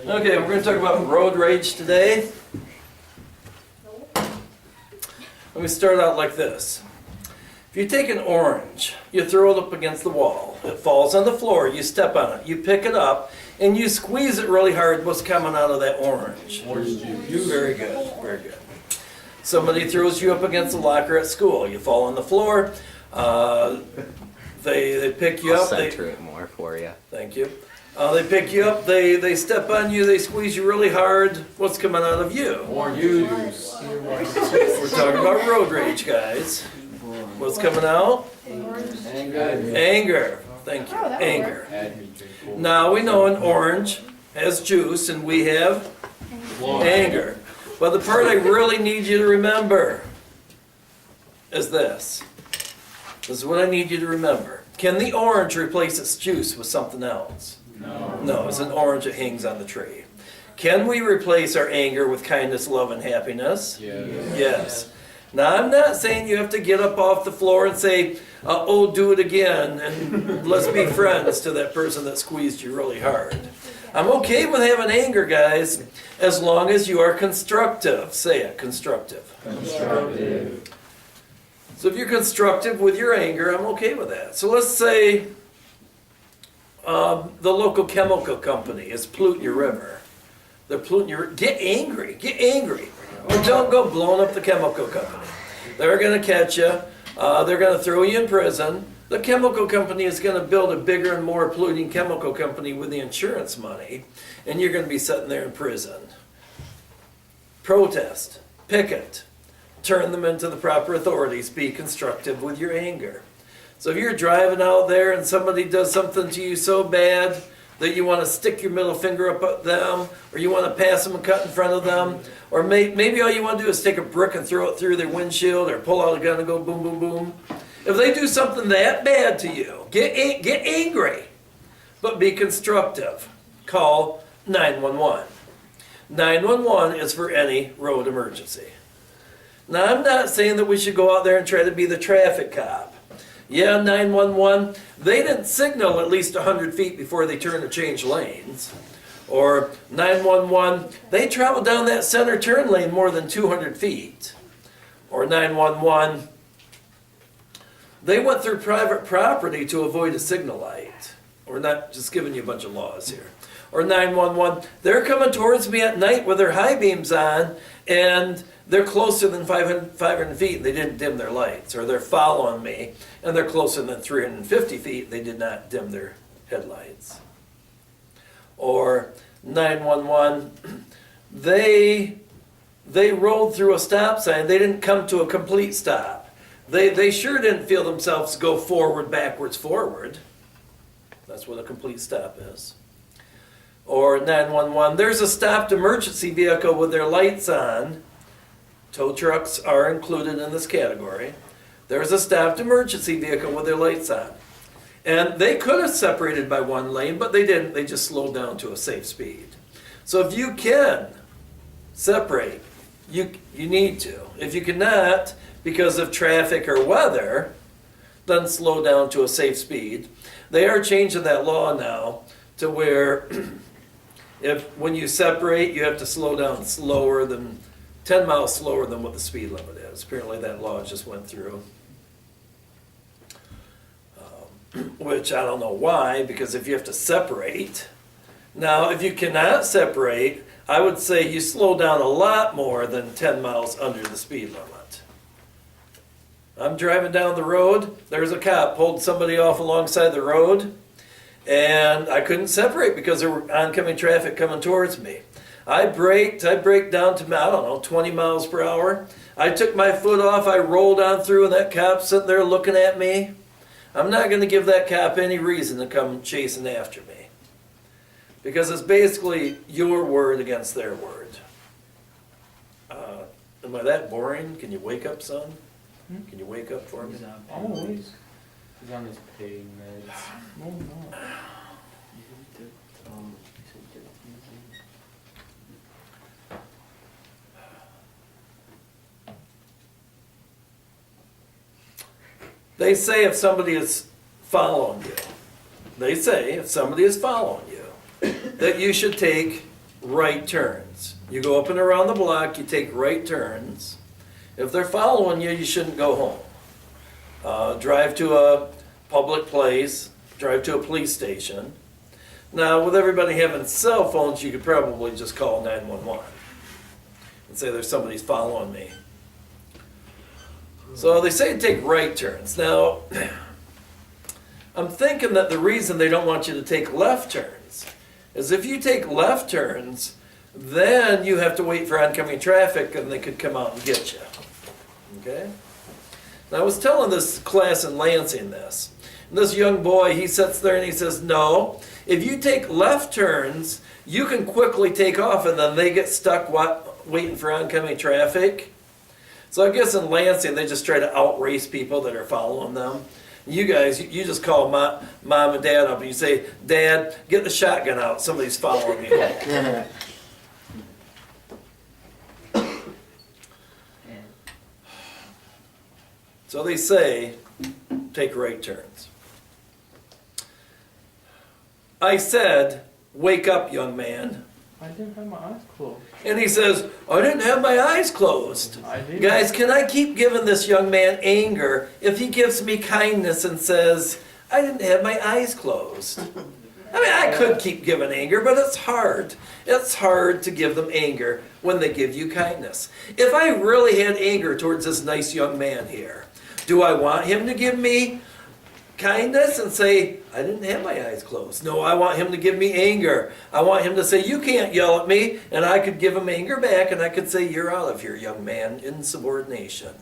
Okay, we're going to talk about road rage today. Let me start out like this. If you take an orange, you throw it up against the wall. It falls on the floor, you step on it, you pick it up, and you squeeze it really hard. What's coming out of that orange? Orange juice. Very good, very good. Somebody throws you up against the locker at school. You fall on the floor. They pick you I'll up. center it more for you. Thank you. They pick you up. They step on you. They squeeze you really hard. What's coming out of you? Orange juice. We're talking about road rage, guys. What's coming out? Anger. Anger. Thank you. Oh, that'll Anger. work. Now we know an orange has juice, and we have anger. But the part I really need you to remember is this. This is what I need you to remember. Can the orange replace its juice with something else? No. No, it's an orange that hangs on the tree. Can we replace our anger with kindness, love, and happiness? Yes. Yes. Now, I'm not saying you have to get up off the floor and say, oh, do it again, and let's be friends to that person that squeezed you really hard. I'm okay with having anger, guys, as long as you are constructive. Say it, constructive. Constructive. So if you're constructive with your anger, I'm okay with that. So let's say the local chemical company is polluting your river. They're polluting your river. Get angry. Get angry. But don't go blowing up the chemical company. They're going to catch you. They're going to throw you in prison. The chemical company is going to build a bigger and more polluting chemical company with the insurance money, and you're going to be sitting there in prison. Protest. Picket. Turn them into the proper authorities. Be constructive with your anger. So if you're driving out there and somebody does something to you so bad that you want to stick your middle finger up at them, or you want to pass them and cut in front of them, or maybe all you want to do is take a brick and throw it through their windshield, or pull out a gun and go boom, boom, boom. If they do something that bad to you, get angry, but be constructive. Call 911. 911 is for any road emergency. Now, I'm not saying that we should go out there and try to be the traffic cop. Yeah, 911, they didn't signal at least 100 feet before they turned to change lanes. Or 911, they traveled down that center turn lane more than 200 feet. Or 911, they went through private property to avoid a signal light. We're not just giving you a bunch of laws here. Or 911, they're coming towards me at night with their high beams on, and they're closer than 500 feet and they didn't dim their lights. Or they're following me and they're closer than 350 feet and they did not dim their headlights. Or 911, they rolled through a stop sign. They didn't come to a complete stop. They sure didn't feel themselves go forward, backwards, forward. That's what a complete stop is. Or 911, there's a stopped emergency vehicle with their lights on. Tow trucks are included in this category. There's a stopped emergency vehicle with their lights on. And they could have separated by one lane, but they didn't. They just slowed down to a safe speed. So if you can separate, you need to. If you cannot, because of traffic or weather, then slow down to a safe speed. They are changing that law now to where when you separate, you have to slow down slower than 10 miles slower than what the speed limit is. Apparently that law just went through. Which I don't know why, because if you have to separate. Now, if you cannot separate, I would say you slow down a lot more than 10 miles under the speed limit. I'm driving down the road. There's a cop pulled somebody off alongside the road, and I couldn't separate because there were oncoming traffic coming towards me. I braked down to, I don't know, 20 miles per hour. I took my foot off, I rolled on through, and that cop's sitting there looking at me. I'm not going to give that cop any reason to come chasing after me. Because it's basically your word against their word. Am I that boring? Can you wake up, son? Can you wake up for me? Always. He's on his pain meds. No, no. They say if somebody is following you, they say if somebody is following you, that you should take right turns. You go up and around the block, you take right turns. If they're following you, you shouldn't go home. Drive to a public place, drive to a police station. Now, with everybody having cell phones, you could probably just call 911 and say there's somebody's following me. So they say take right turns. Now, I'm thinking that the reason they don't want you to take left turns is if you take left turns, then you have to wait for oncoming traffic and they could come out and get you. Okay? Now, I was telling this class in Lansing this. And this young boy, he sits there and he says, no, if you take left turns, you can quickly take off and then they get stuck waiting for oncoming traffic. So I guess in Lansing, they just try to outrace people that are following them. You guys, you just call mom and dad up and you say, Dad, get the shotgun out, somebody's following me. So they say, take right turns. I said, wake up, young man. I didn't have my eyes closed. And he says, I didn't have my eyes closed. I did. Guys, can I keep giving this young man anger if he gives me kindness and says, I didn't have my eyes closed? I mean, I could keep giving anger, but it's hard. It's hard to give them anger when they give you kindness. If I really had anger towards this nice young man here, do I want him to give me kindness and say, I didn't have my eyes closed? No, I want him to give me anger. I want him to say, you can't yell at me, and I could give him anger back, and I could say, you're out of here, young man, insubordination.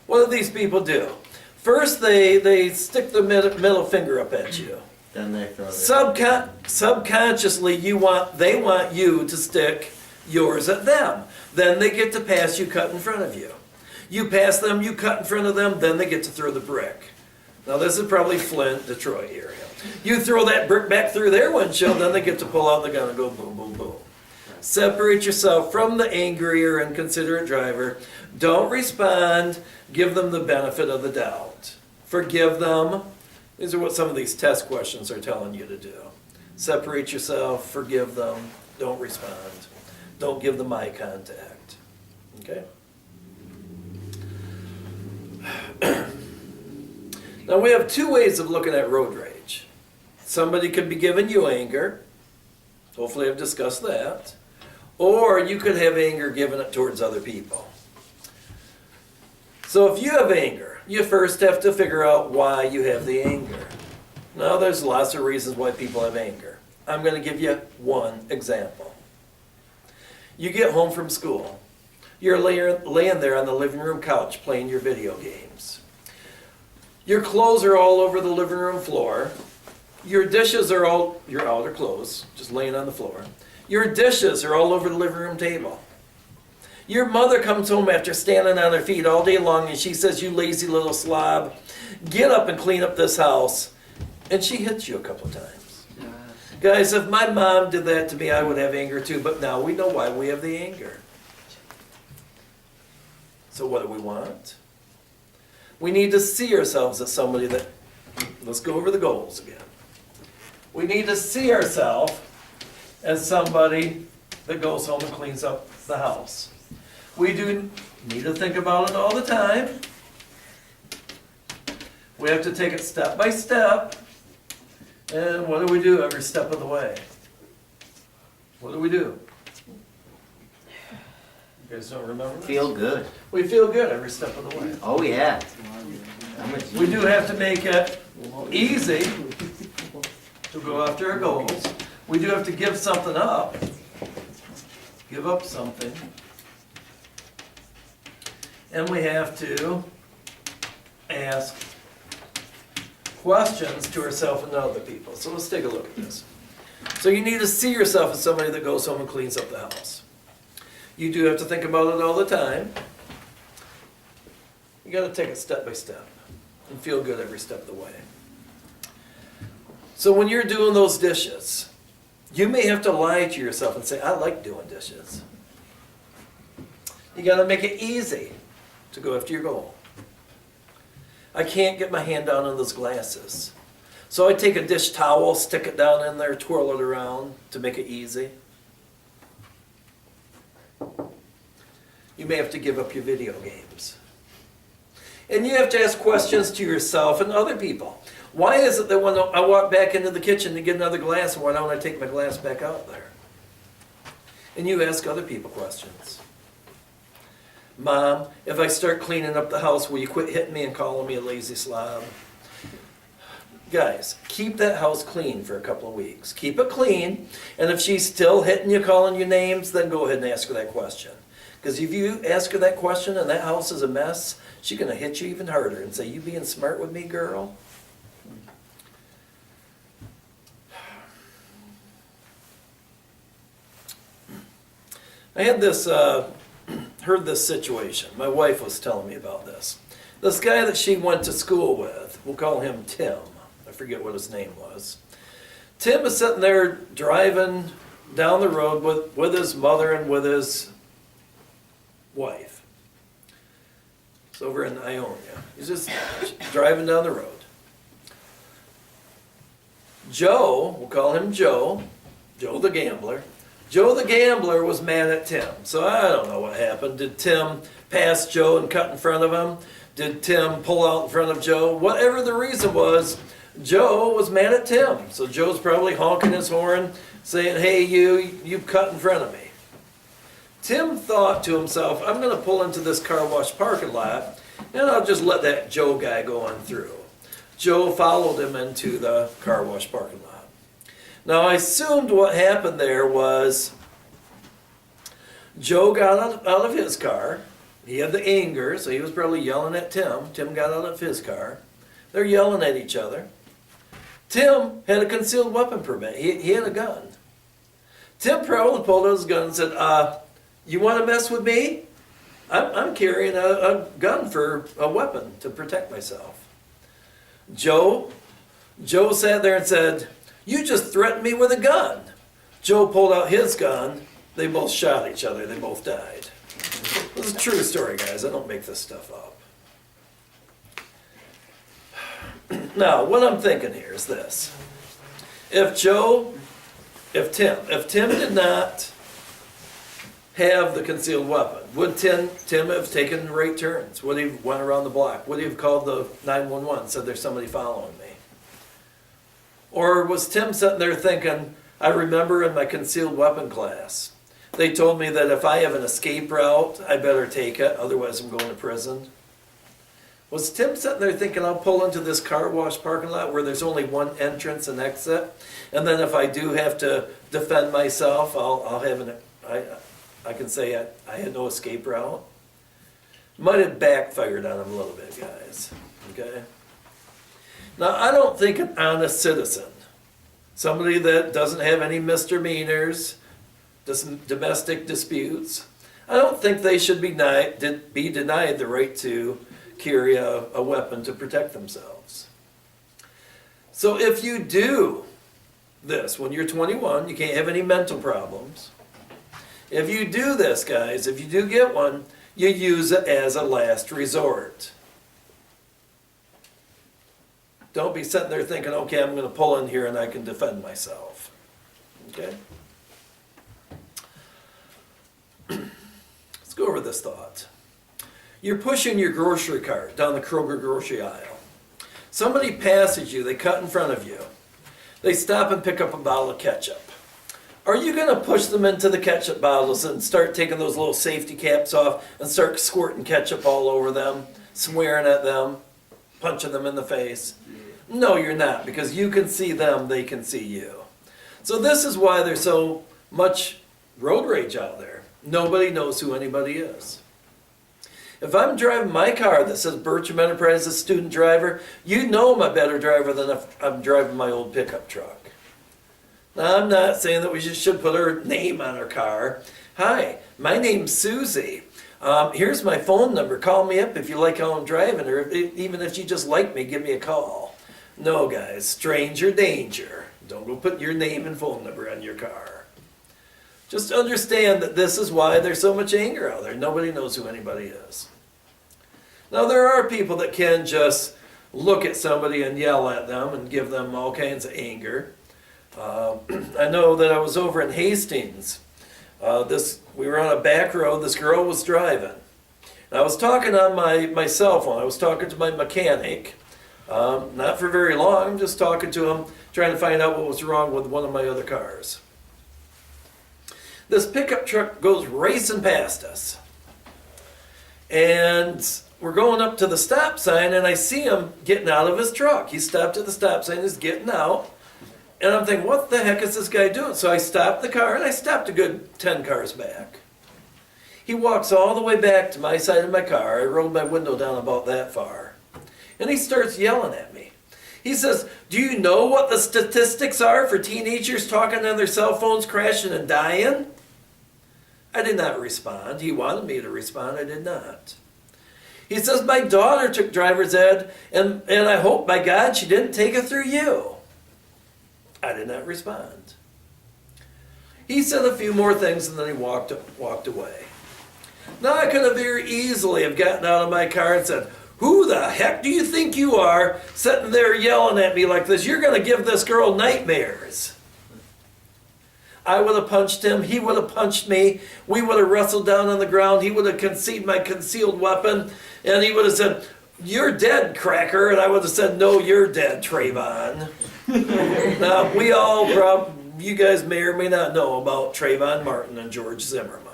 What do these people do? First, they stick the middle finger up at you. Then they throw it. Subconsciously, they want you to stick yours at them. Then they get to pass you, cut in front of you. You pass them, you cut in front of them, then they get to throw the brick. Now this is probably Flint, Detroit area. You throw that brick back through their windshield, then they get to pull out the gun and go boom, boom, boom. Separate yourself from the angry or inconsiderate driver. Don't respond. Give them the benefit of the doubt. Forgive them. These are what some of these test questions are telling you to do. Separate yourself, forgive them, don't respond. Don't give them eye contact. Okay? Now we have two ways of looking at road rage. Somebody could be giving you anger. Hopefully I've discussed that. Or you could have anger given it towards other people. So if you have anger, you first have to figure out why you have the anger. Now there's lots of reasons why people have anger. I'm going to give you one example. You get home from school. You're laying there on the living room couch playing your video games. Your clothes are all over the living room floor. Your dishes are all, your outer clothes, just laying on the floor. Your dishes are all over the living room table. Your mother comes home after standing on her feet all day long and she says, you lazy little slob, get up and clean up this house. And she hits you a couple of times. Guys, if my mom did that to me, I would have anger too, but now we know why we have the anger. So what do we want? We need to see ourselves as somebody that, let's go over the goals again. We need to see ourselves as somebody that goes home and cleans up the house. We do need to think about it all the time. We have to take it step by step. And what do we do every step of the way? What do we do? You guys don't remember this? Feel good. We feel good every step of the way. Oh yeah. We do have to make it easy to go after our goals. We do have to give something up. Give up something. And we have to ask questions to ourselves and other people. So let's take a look at this. So you need to see yourself as somebody that goes home and cleans up the house. You do have to think about it all the time. You got to take it step by step and feel good every step of the way. So when you're doing those dishes, you may have to lie to yourself and say, I like doing dishes. You got to make it easy to go after your goal. I can't get my hand down on those glasses. So I take a dish towel, stick it down in there, twirl it around to make it easy. You may have to give up your video games. And you have to ask questions to yourself and other people. Why is it that when I walk back into the kitchen to get another glass, why don't I take my glass back out there? And you ask other people questions. Mom, if I start cleaning up the house, will you quit hitting me and calling me a lazy slob? Guys, keep that house clean for a couple of weeks. Keep it clean, and if she's still hitting you, calling you names, then go ahead and ask her that question. Because if you ask her that question and that house is a mess, she's going to hit you even harder and say, you being smart with me, girl? I had this, heard this situation. My wife was telling me about this. This guy that she went to school with, we'll call him Tim. I forget what his name was. Tim is sitting there driving down the road with his mother and with his wife. It's over in Ionia. He's just driving down the road. Joe, we'll call him Joe the gambler. Joe the gambler was mad at Tim. So I don't know what happened. Did Tim pass Joe and cut in front of him? Did Tim pull out in front of Joe? Whatever the reason was, Joe was mad at Tim. So Joe's probably honking his horn, saying, hey, you cut in front of me. Tim thought to himself, I'm going to pull into this car wash parking lot, and I'll just let that Joe guy go on through. Joe followed him into the car wash parking lot. Now, I assumed what happened there was Joe got out of his car. He had the anger, so he was probably yelling at Tim. Tim got out of his car. They're yelling at each other. Tim had a concealed weapon permit. He had a gun. Tim probably pulled out his gun and said, you want to mess with me? I'm carrying a gun for a weapon to protect myself. Joe sat there and said, you just threatened me with a gun. Joe pulled out his gun. They both shot each other. They both died. This is a true story, guys. I don't make this stuff up. Now, what I'm thinking here is this. If Tim did not have the concealed weapon, would Tim have taken right turns? Would he have went around the block? Would he have called the 911 and said there's somebody following me? Or was Tim sitting there thinking, I remember in my concealed weapon class, they told me that if I have an escape route, I better take it, otherwise I'm going to prison. Was Tim sitting there thinking, I'll pull into this car wash parking lot where there's only one entrance and exit, and then if I do have to defend myself, I'll have I can say I had no escape route? Might have backfired on him a little bit, guys. Okay? Now, I don't think an honest citizen, somebody that doesn't have any misdemeanors, domestic disputes, I don't think they should be denied the right to carry a weapon to protect themselves. So if you do this when you're 21, you can't have any mental problems. If you do this, guys, if you do get one, you use it as a last resort. Don't be sitting there thinking, okay, I'm going to pull in here and I can defend myself. Okay? Let's go over this thought. You're pushing your grocery cart down the Kroger grocery aisle. Somebody passes you, they cut in front of you. They stop and pick up a bottle of ketchup. Are you going to push them into the ketchup bottles and start taking those little safety caps off and start squirting ketchup all over them, swearing at them, punching them in the face? No, you're not, because you can see them, they can see you. So this is why there's so much road rage out there. Nobody knows who anybody is. If I'm driving my car that says Bertram Enterprises student driver, you know I'm a better driver than if I'm driving my old pickup truck. Now, I'm not saying that we should put our name on our car. Hi, my name's Susie. Here's my phone number. Call me up if you like how I'm driving, or even if you just like me, give me a call. No, guys, stranger danger. Don't go put your name and phone number on your car. Just understand that this is why there's so much anger out there. Nobody knows who anybody is. Now, there are people that can just look at somebody and yell at them and give them all kinds of anger. I know that I was over in Hastings. We were on a back road. This girl was driving. And I was talking on my cell phone. I was talking to my mechanic. Not for very long. I'm just talking to him, trying to find out what was wrong with one of my other cars. This pickup truck goes racing past us. And we're going up to the stop sign, and I see him getting out of his truck. He stopped at the stop sign, he's getting out. And I'm thinking, what the heck is this guy doing? So I stopped the car, and I stopped a good 10 cars back. He walks all the way back to my side of my car. I rolled my window down about that far. And he starts yelling at me. He says, do you know what the statistics are for teenagers talking on their cell phones, crashing and dying? I did not respond. He wanted me to respond. I did not. He says, my daughter took driver's ed, and I hope, by God, she didn't take it through you. I did not respond. He said a few more things, and then he walked away. Now, I could have very easily have gotten out of my car and said, who the heck do you think you are sitting there yelling at me like this? You're going to give this girl nightmares. I would have punched him. He would have punched me. We would have wrestled down on the ground. He would have concealed my concealed weapon. And he would have said, you're dead, cracker. And I would have said, no, you're dead, Trayvon. Now, you guys may or may not know about Trayvon Martin and George Zimmerman.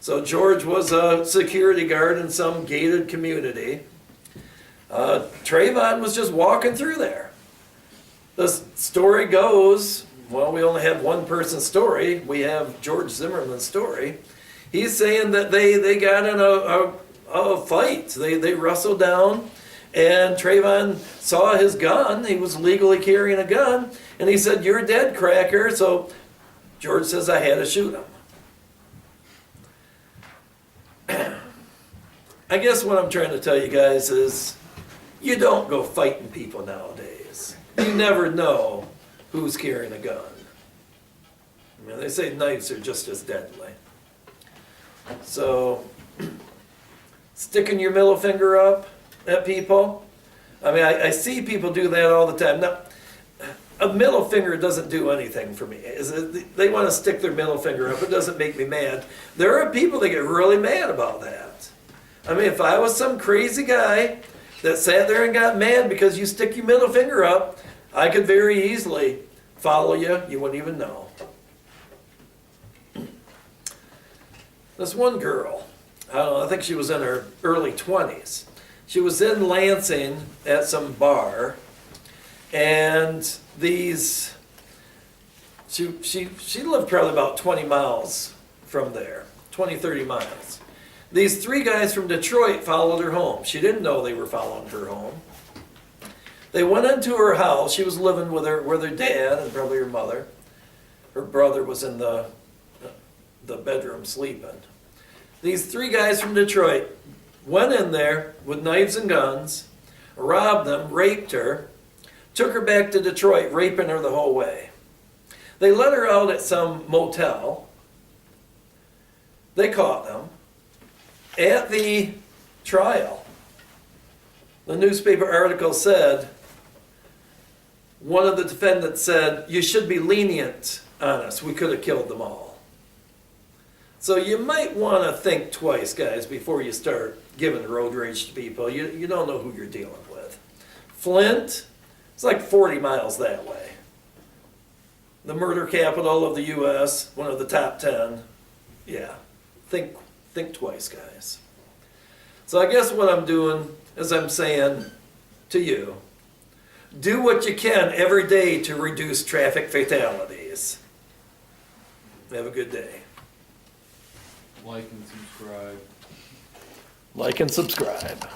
So George was a security guard in some gated community. Trayvon was just walking through there. The story goes, well, we only have one person's story. We have George Zimmerman's story. He's saying that they got in a fight. They wrestled down, and Trayvon saw his gun. He was legally carrying a gun, and he said, you're dead, cracker. So George says, I had to shoot him. I guess what I'm trying to tell you guys is you don't go fighting people nowadays. You never know who's carrying a gun. I mean, they say knives are just as deadly. So, sticking your middle finger up at people, I mean, I see people do that all the time. Now, a middle finger doesn't do anything for me. They want to stick their middle finger up. It doesn't make me mad. There are people that get really mad about that. I mean, if I was some crazy guy that sat there and got mad because you stick your middle finger up, I could very easily follow you. You wouldn't even know. This one girl, I don't know, I think she was in her early 20s. She was in Lansing at some bar, and she lived probably about 20 miles from there, 20, 30 miles. These three guys from Detroit followed her home. She didn't know they were following her home. They went into her house. She was living with her dad and probably her mother. Her brother was in the bedroom sleeping. These three guys from Detroit went in there with knives and guns, robbed them, raped her, took her back to Detroit, raping her the whole way. They let her out at some motel. They caught them. At the trial, the newspaper article said, one of the defendants said, you should be lenient on us. We could have killed them all. So you might want to think twice, guys, before you start giving road rage to people. You don't know who you're dealing with. Flint, it's like 40 miles that way. The murder capital of the U.S., one of the top 10. Yeah, think twice, guys. So I guess what I'm doing is I'm saying to you, do what you can every day to reduce traffic fatalities. Have a good day. Like and subscribe. Like and subscribe.